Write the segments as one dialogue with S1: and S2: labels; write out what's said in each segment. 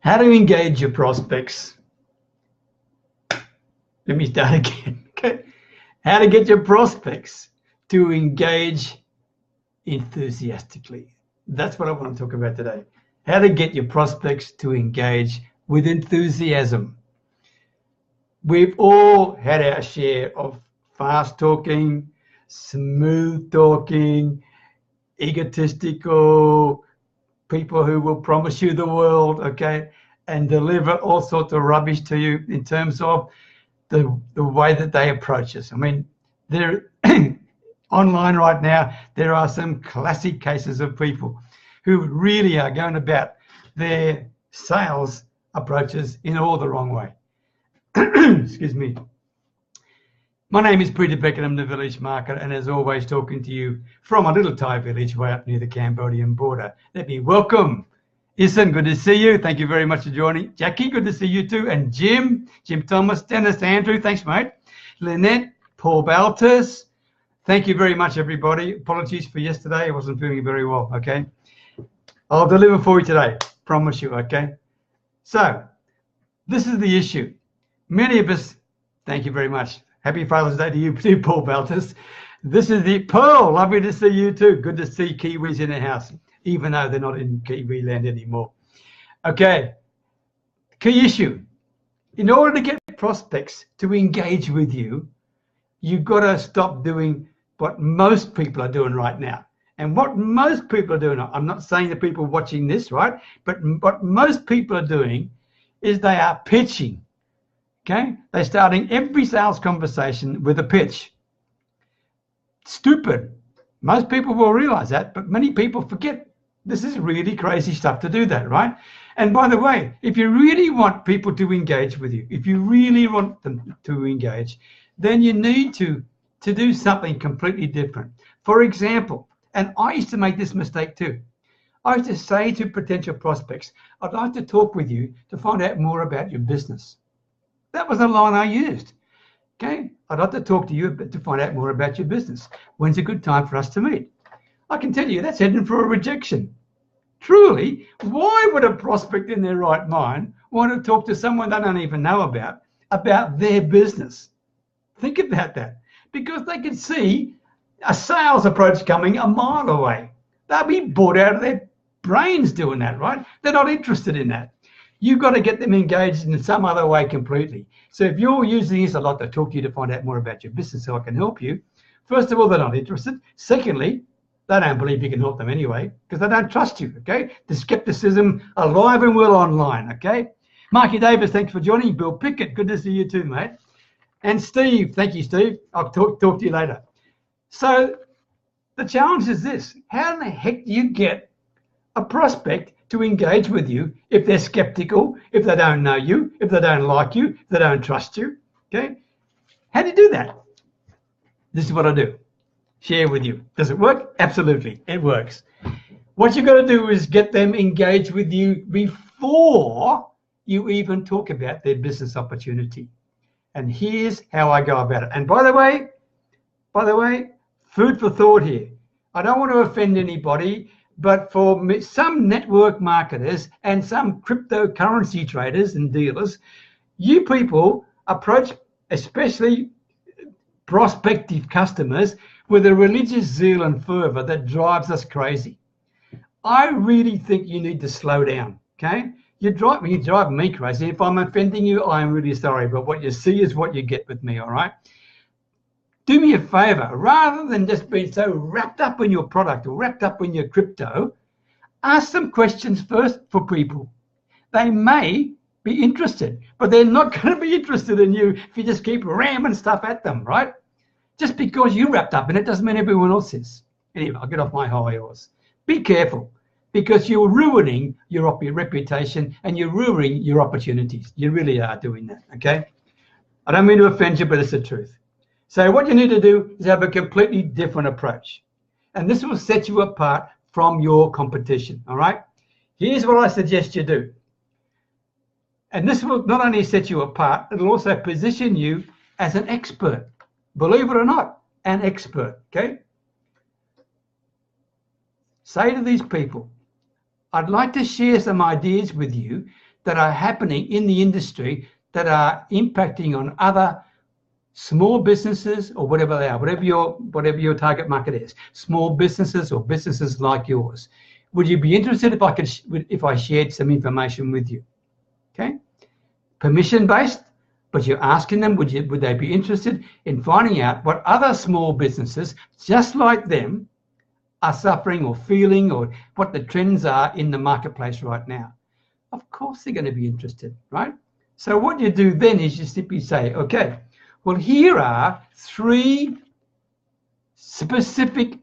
S1: How to engage your prospects. Let me start again. Okay. How to get your prospects to engage enthusiastically. That's what I want to talk about today. How to get your prospects to engage with enthusiasm. We've all had our share of fast talking, smooth talking, egotistical people who will promise you the world, okay, and deliver all sorts of rubbish to you in terms of the way that they approach us. I mean, they're online right now, there are some classic cases of people who really are going about their sales approaches in all the wrong way. Excuse me. My name is Peter Beckett. I'm the village marketer, and as always, talking to you from a little Thai village way up near the Cambodian border. Let me welcome Isan. Good to see you. Thank you very much for joining. Jackie, good to see you too. And Jim Thomas, Dennis, Andrew, thanks, mate. Lynette, Paul Baltus. Thank you very much, everybody. Apologies for yesterday. I wasn't feeling very well, okay? I'll deliver for you today. Promise you, okay? So, this is the issue. Many of us, thank you very much. Happy Father's Day to you too, Paul Baltus. This is the Pearl. Lovely to see you too. Good to see Kiwis in the house, even though they're not in Kiwi land anymore. Okay, key issue. In order to get prospects to engage with you, you've got to stop doing what most people are doing right now. And what most people are doing, I'm not saying the people watching this, right? But what most people are doing is they are pitching. Okay, they're starting every sales conversation with a pitch. Stupid. Most people will realize that, but many people forget. This is really crazy stuff to do that, right? And by the way, if you really want people to engage with you, if you really want them to engage, then you need to do something completely different. For example, and I used to make this mistake too. I used to say to potential prospects, I'd like to talk with you to find out more about your business. That was the line I used. Okay, I'd like to talk to you to find out more about your business. When's a good time for us to meet? I can tell you that's heading for a rejection. Truly, why would a prospect in their right mind want to talk to someone they don't even know about their business? Think about that. Because they can see a sales approach coming a mile away. They'll be bored out of their brains doing that, right? They're not interested in that. You've got to get them engaged in some other way completely. So if you're using this a lot to talk to you to find out more about your business so I can help you, first of all, they're not interested. Secondly, they don't believe you can help them anyway because they don't trust you, okay? The skepticism alive and well online, okay? Marky Davis, thanks for joining. Bill Pickett, good to see you too, mate. And Steve, thank you, Steve. I'll talk to you later. So the challenge is this. How in the heck do you get a prospect to engage with you if they're skeptical, if they don't know you, if they don't like you, if they don't trust you, okay? How do you do that? This is what I do. Share with you. Does it work? Absolutely, it works. What you've got to do is get them engaged with you before you even talk about their business opportunity. And here's how I go about it. And by the way, food for thought here. I don't want to offend anybody, but for some network marketers and some cryptocurrency traders and dealers, you people approach especially prospective customers with a religious zeal and fervor that drives us crazy. I really think you need to slow down, okay? You're driving me crazy. If I'm offending you, I'm really sorry, but what you see is what you get with me, all right? Do me a favor, rather than just being so wrapped up in your product or wrapped up in your crypto, ask some questions first for people. They may be interested, but they're not going to be interested in you if you just keep ramming stuff at them, right? Just because you're wrapped up in it doesn't mean everyone else is. Anyway, I'll get off my high horse. Be careful, because you're ruining your reputation and you're ruining your opportunities. You really are doing that, okay? I don't mean to offend you, but it's the truth. So what you need to do is have a completely different approach. And this will set you apart from your competition, all right? Here's what I suggest you do. And this will not only set you apart, it'll also position you as an expert. Believe it or not, an expert, okay? Say to these people, I'd like to share some ideas with you that are happening in the industry that are impacting on other small businesses or whatever they are, whatever your target market is, small businesses or businesses like yours. Would you be interested if I shared some information with you? Okay, permission-based, but you're asking them, would they be interested in finding out what other small businesses just like them are suffering or feeling, or what the trends are in the marketplace right now? Of course they're going to be interested, right? So what you do then is you simply say, okay, well, here are 3 specific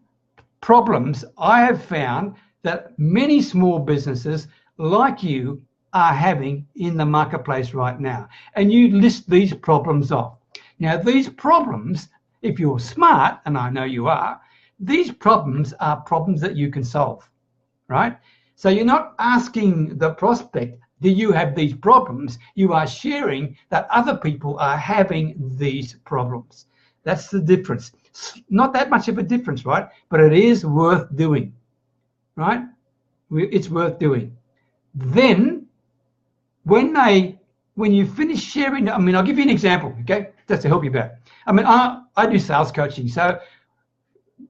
S1: problems I have found that many small businesses like you are having in the marketplace right now. And you list these problems off. Now, these problems, if you're smart, and I know you are, these problems are problems that you can solve, right? So you're not asking the prospect, do you have these problems? You are sharing that other people are having these problems. That's the difference. Not that much of a difference, right? But it is worth doing, right? It's worth doing. Then when you finish sharing, I mean, I'll give you an example, okay? Just to help you out. I mean, I do sales coaching. So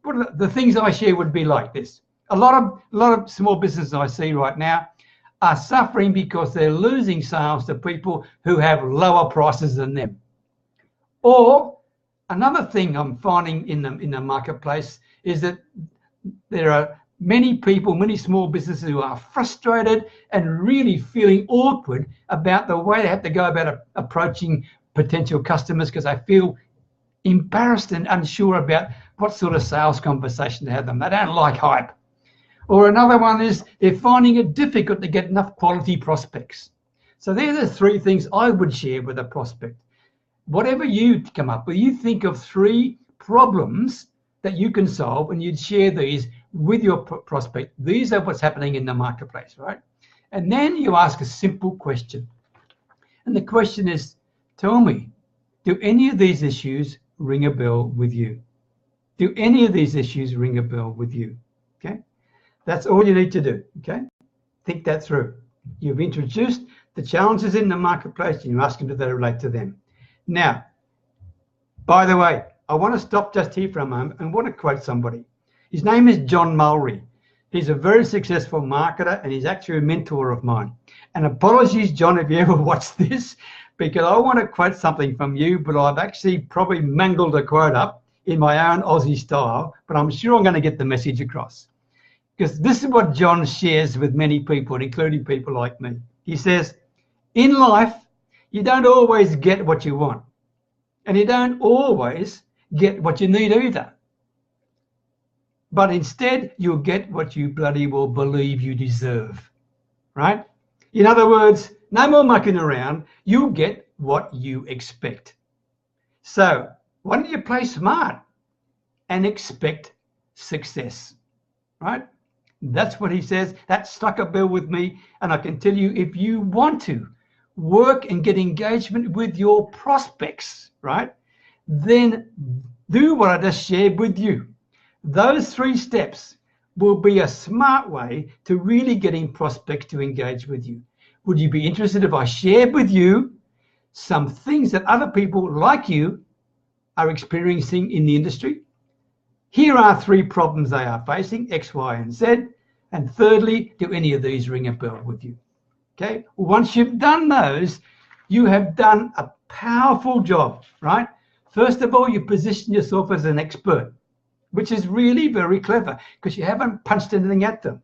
S1: what the things I share would be like this. A lot of small businesses I see right now are suffering because they're losing sales to people who have lower prices than them. Or another thing I'm finding in the marketplace is that there are many people, many small businesses who are frustrated and really feeling awkward about the way they have to go about approaching potential customers because they feel embarrassed and unsure about what sort of sales conversation to have them. They don't like hype. Or another one is they're finding it difficult to get enough quality prospects. So they're the 3 things I would share with a prospect. Whatever you come up with, you think of 3 problems that you can solve, and you'd share these with your prospect. These are what's happening in the marketplace, right? And then you ask a simple question. And the question is, tell me, do any of these issues ring a bell with you? Do any of these issues ring a bell with you? Okay? That's all you need to do, okay? Think that through. You've introduced the challenges in the marketplace and you're asking do they relate to them. Now, by the way, I want to stop just here for a moment and want to quote somebody. His name is John Mulry. He's a very successful marketer and he's actually a mentor of mine. And apologies, John, if you ever watch this, because I want to quote something from you, but I've actually probably mangled a quote up in my own Aussie style, but I'm sure I'm going to get the message across. Because this is what John shares with many people, including people like me. He says, in life, you don't always get what you want. And you don't always get what you need either. But instead, you'll get what you bloody well believe you deserve. Right? In other words, no more mucking around. You'll get what you expect. So why don't you play smart and expect success? Right? That's what he says. That stuck a bell with me. And I can tell you, if you want to work and get engagement with your prospects, right, then do what I just shared with you. Those 3 steps will be a smart way to really getting prospects to engage with you. Would you be interested if I shared with you some things that other people like you are experiencing in the industry? Here are 3 problems they are facing, X, Y, and Z. And thirdly, do any of these ring a bell with you? Okay, once you've done those, you have done a powerful job, right? First of all, you position yourself as an expert, which is really very clever because you haven't punched anything at them.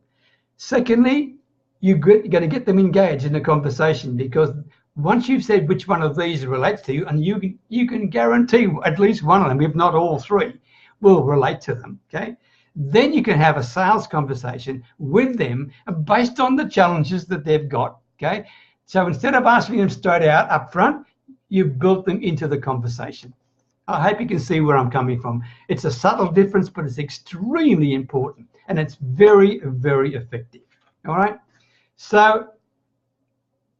S1: Secondly, you're going to get them engaged in the conversation because once you've said which one of these relates to you, and you can guarantee at least one of them, if not all 3, will relate to them, okay? Then you can have a sales conversation with them based on the challenges that they've got, okay? So instead of asking them straight out up front, you've built them into the conversation. I hope you can see where I'm coming from. It's a subtle difference, but it's extremely important, and it's very, very effective, all right? So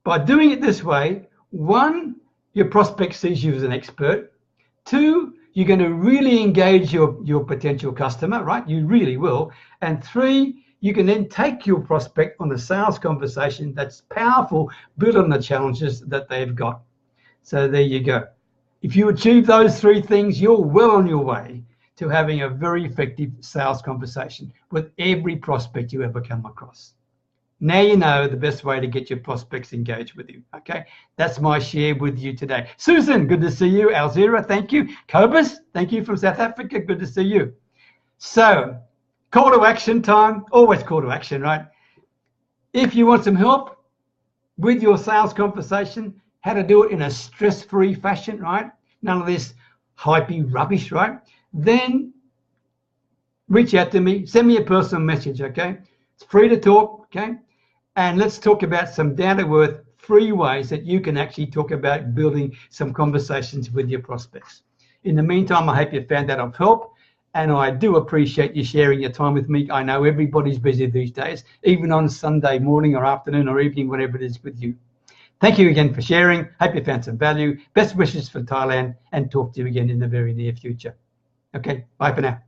S1: by doing it this way, 1, your prospect sees you as an expert. 2, you're going to really engage your potential customer, right? You really will. And 3, you can then take your prospect on a sales conversation that's powerful, built on the challenges that they've got. So there you go. If you achieve those three things, you're well on your way to having a very effective sales conversation with every prospect you ever come across. Now you know the best way to get your prospects engaged with you. Okay, that's my share with you today. Susan, good to see you. Alzira, thank you. Cobus, thank you from South Africa. Good to see you. So, call to action time. Always call to action, right? If you want some help with your sales conversation, how to do it in a stress-free fashion, right? None of this hypey rubbish, right? Then reach out to me. Send me a personal message, okay? It's free to talk, okay? And let's talk about some down-to-earth free ways that you can actually talk about building some conversations with your prospects. In the meantime, I hope you found that of help, and I do appreciate you sharing your time with me. I know everybody's busy these days, even on Sunday morning or afternoon or evening, whatever it is with you. Thank you again for sharing. Hope you found some value. Best wishes for Thailand, and talk to you again in the very near future. Okay, bye for now.